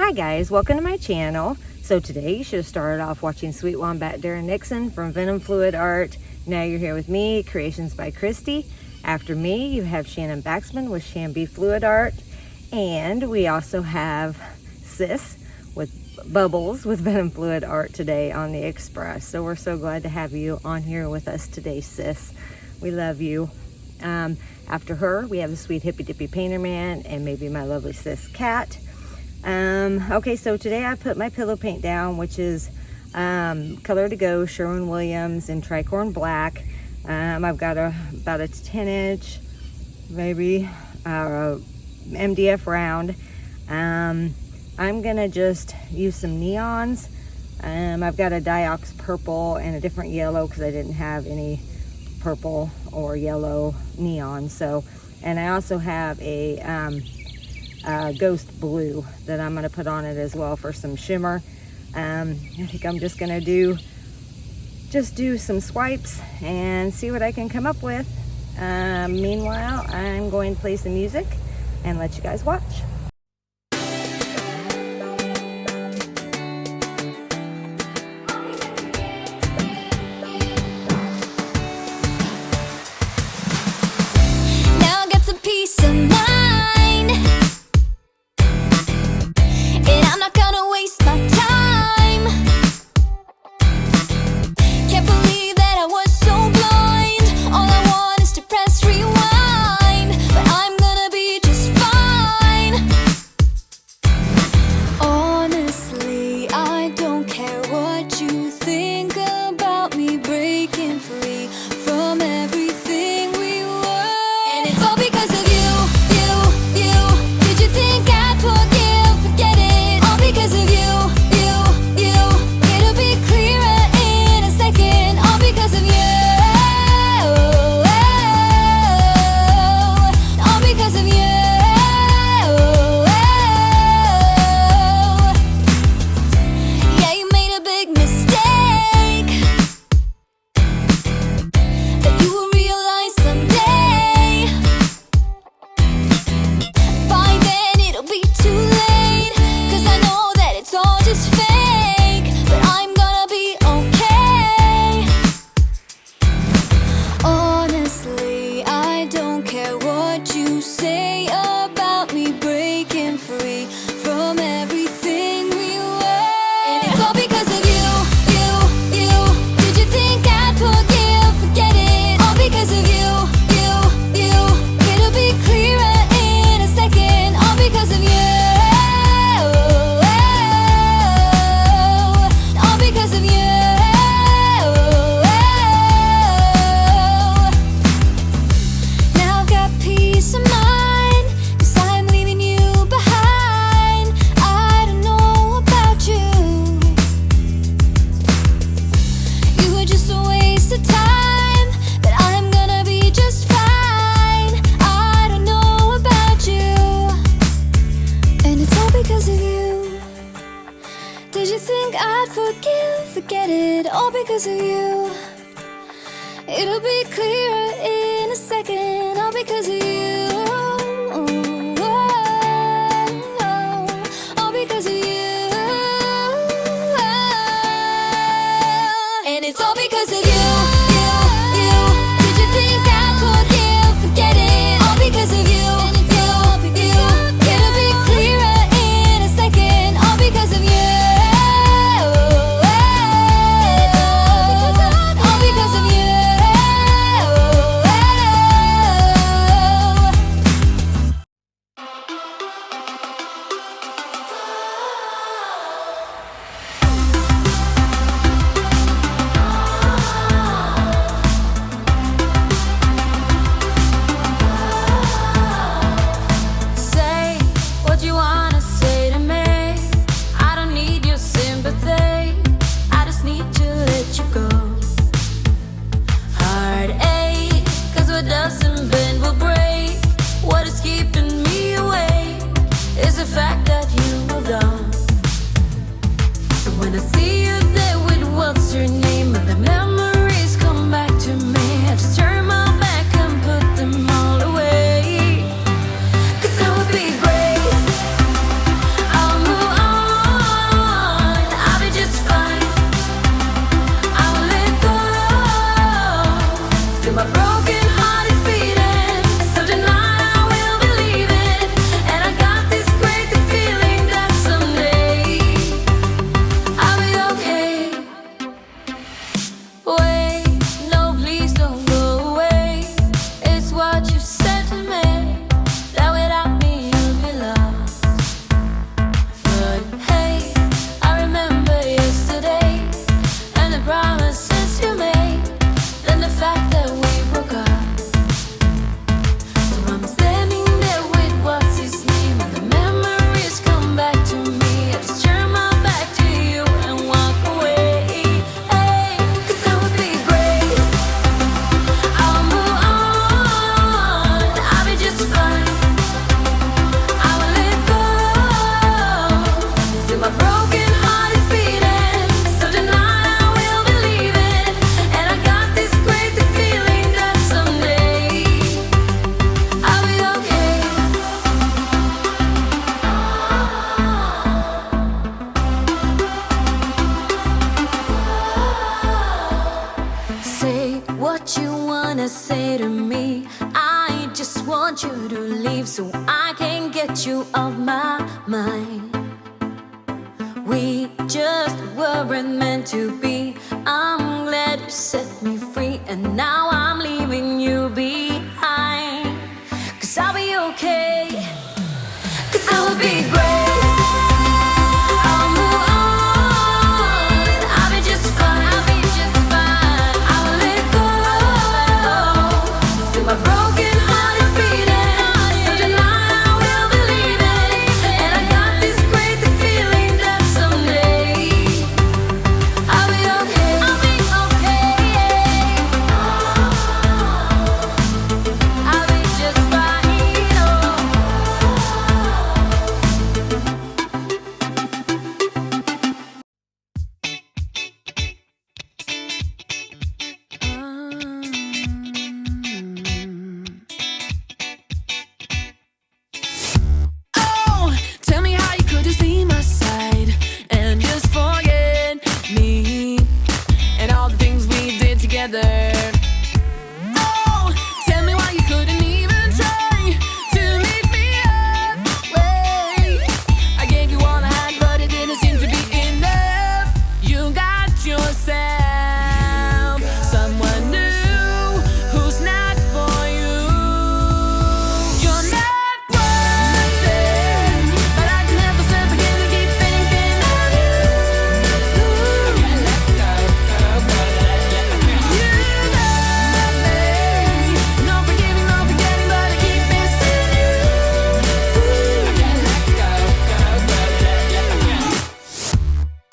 Hi guys, welcome to my channel. So today you should have started off watching Sweet Wombat Darren Nixon from Venom Fluid Art. Now you're here with me, Creations by Christy. After me, you have Shannon Baxman with ShanB Fluid Art. And we also have Sis with Bubbles with Venom Fluid Art today on the Express. So we're so glad to have you on here with us today, Sis. We love you. After her, we have the sweet Hippy Dippy Painterman and maybe my lovely Sis Cat. Okay, so today I put my pillow paint down, which is Color to Go Sherwin-Williams in Tricorn Black. I've got about a 10-inch, maybe MDF round. I'm gonna just use some neons. I've got a Diox purple and a different yellow because I didn't have any purple or yellow neon. So, and I also have a ghost blue that I'm going to put on it as well for some shimmer. I think I'm just going to do some swipes and see what I can come up with. Meanwhile, I'm going to play some music and let you guys watch. Now I got some peace of mind. get you off my mind. We just weren't meant to be. I'm glad you set me free, and now I'm leaving you behind. 'Cause I'll be okay, 'cause I will be great. I'll move on, I'll be just fine, I'll be just fine. I will let go, see my broken heart is beating, such a lie I will believe it. And I got this crazy feeling that someday I'll be okay, I'll be okay. I'll be just fine, oh. Oh, tell me how you could just leave my side and just forget me and all the things we did together. Oh, tell me why you couldn't even try to meet me halfway. I gave you all I had, but it didn't seem to be enough. You got yourself someone new who's not for you. You're not worth it, but I can help myself again to keep thinking of you. You love me, no forgiving, no forgetting, but I keep missing you.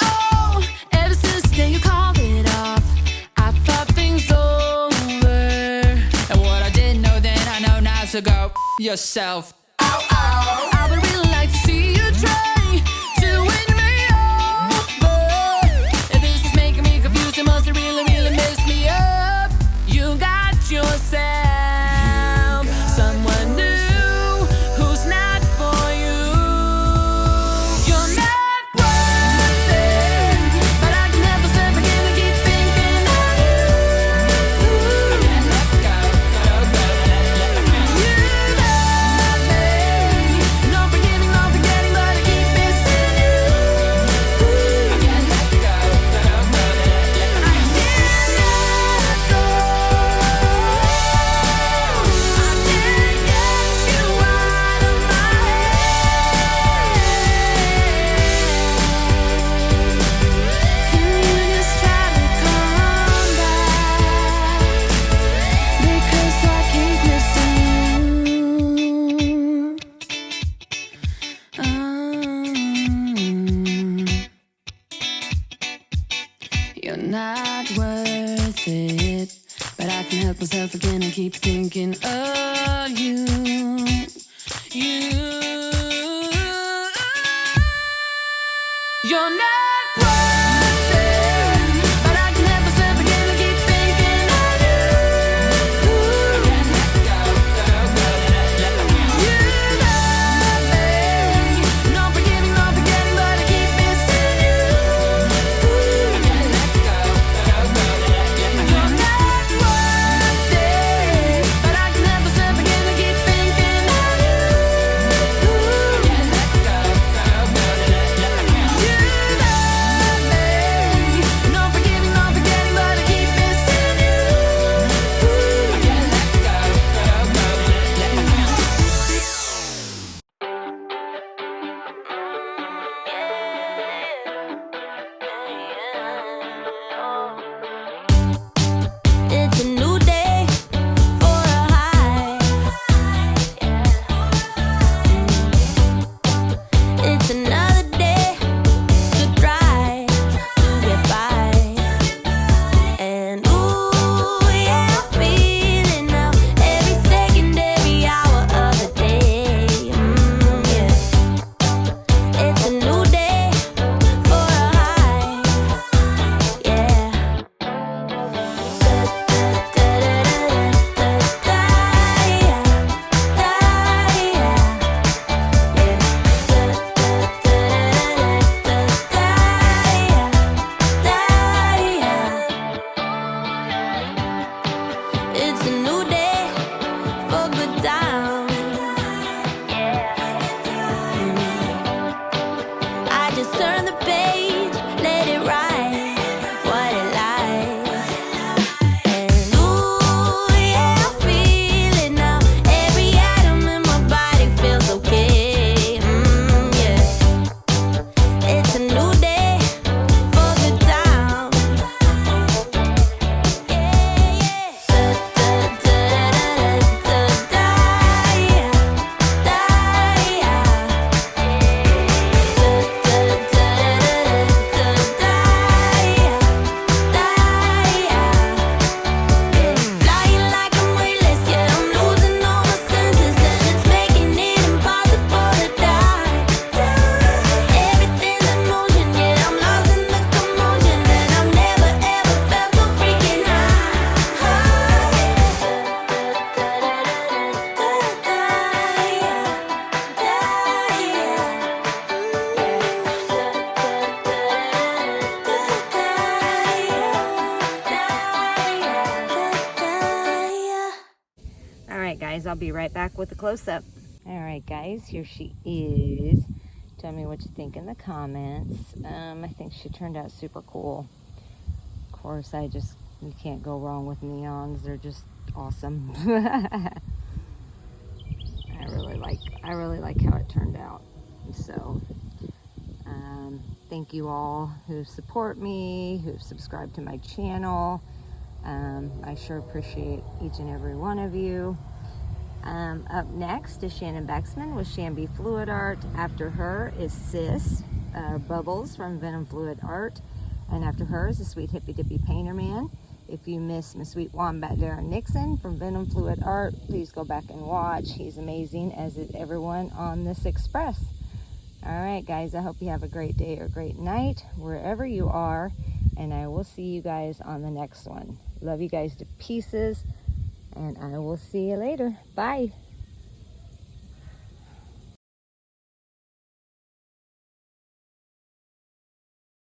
Oh, ever since the day you called it off, I thought things over. And what I didn't know then, I know now, so go yourself. Ow, ow. I would really like to see you try to win me over. If this is making me confused, it must have really, really messed me up. You got yourself someone new who's not for you. You're not worth it, but I can help myself again to keep thinking of you. You love me, no forgiving, no forgetting, but I keep missing you. I can't let go. I can't let go. I can't get you out of my head. Can you just try to come back? Because I keep missing you. You're not worth it, but I can help myself again and keep thinking of you. You're not worth it, but I can help myself again and keep thinking of you. You love me, no forgiving, no forgetting, but I keep missing you. You're not worth it, but I can help myself again and keep thinking of you. You love me, just turn the page, let it ride, what it like. And ooh, yeah, I feel it now. Every atom in my body feels okay. Yeah. It's a new day for good time. Yeah, yeah. Flying like I'm weightless, yeah, I'm losing all my senses, and it's making it impossible to die. Everything's in motion, yeah, I'm lost in the commotion, and I've never ever felt so freaking high. All right, guys, I'll be right back with a close-up. All right, guys, here she is. Tell me what you think in the comments. I think she turned out super cool. Of course, you can't go wrong with neons. They're just awesome. I really like how it turned out. So, thank you all who support me, who've subscribed to my channel. I sure appreciate each and every one of you. Up next is Shannon Baxman with ShanB Fluid Art. After her is Sis Bubbles from Venom Fluid Art. And after her is the sweet Hippy Dippy Painterman. If you missed my sweet wombat Darren Nixon from Venom Fluid Art, please go back and watch. He's amazing, as is everyone on this express. All right, guys, I hope you have a great day or great night wherever you are, and I will see you guys on the next one. Love you guys to pieces, and I will see you later. Bye.